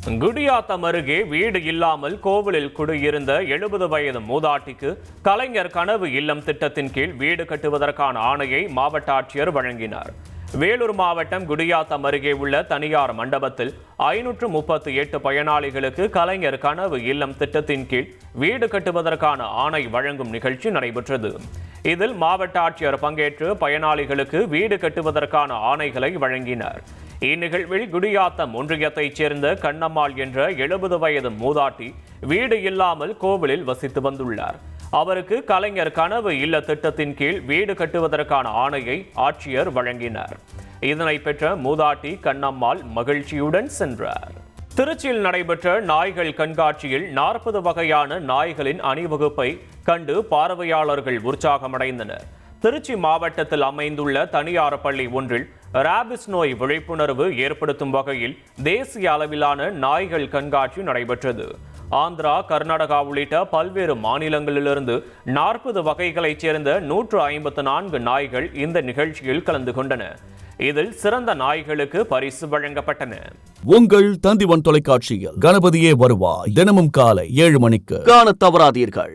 குடியாத்தம் அருகே வீடு இல்லாமல் கோவிலில் குடியிருந்த 70 வயது மூதாட்டிக்கு கலைஞர் கனவு இல்லம் திட்டத்தின் கீழ் வீடு கட்டுவதற்கான ஆணையை மாவட்ட ஆட்சியர் வழங்கினார். வேலூர் மாவட்டம் குடியாத்தம் அருகே உள்ள தனியார் மண்டபத்தில் 538 பயனாளிகளுக்கு கலைஞர் கனவு இல்லம் திட்டத்தின் கீழ் வீடு கட்டுவதற்கான ஆணை வழங்கும் நிகழ்ச்சி நடைபெற்றது. இதில் மாவட்ட ஆட்சியர் பங்கேற்று பயனாளிகளுக்கு வீடு கட்டுவதற்கான ஆணைகளை வழங்கினார். இந்நிகழ்வில் குடியாத்தம் ஒன்றியத்தைச் சேர்ந்த கண்ணம்மாள் என்ற 70 வயது மூதாட்டி வீடு இல்லாமல் கோவிலில் வசித்து வந்துள்ளார். அவருக்கு கலைஞர் கனவு இல்ல திட்டத்தின் கீழ் வீடு கட்டுவதற்கான ஆணையை ஆட்சியர் வழங்கினார். இதனை பெற்ற மூதாட்டி கண்ணம்மாள் மகிழ்ச்சியுடன் சென்றார். திருச்சியில் நடைபெற்ற நாய்கள் கண்காட்சியில் 40 வகையான நாய்களின் அணிவகுப்பை கண்டு பார்வையாளர்கள் உற்சாகமடைந்தனர். திருச்சி மாவட்டத்தில் அமைந்துள்ள தனியார் பள்ளி ஒன்றில் ராபிஸ் நோய் விழிப்புணர்வு ஏற்படுத்தும் வகையில் தேசிய அளவிலான நாய்கள் கண்காட்சி நடைபெற்றது. ஆந்திரா, கர்நாடகா உள்ளிட்ட பல்வேறு மாநிலங்களிலிருந்து 40 வகைகளைச் சேர்ந்த 154 நாய்கள் இந்த நிகழ்ச்சியில் கலந்து கொண்டன. இதில் சிறந்த நாய்களுக்கு பரிசு வழங்கப்பட்டன. உங்கள் தந்திவன் தொலைக்காட்சியில் கணபதியே வருவாய் தினமும் காலை 7 மணிக்கு காண தவறாதீர்கள்.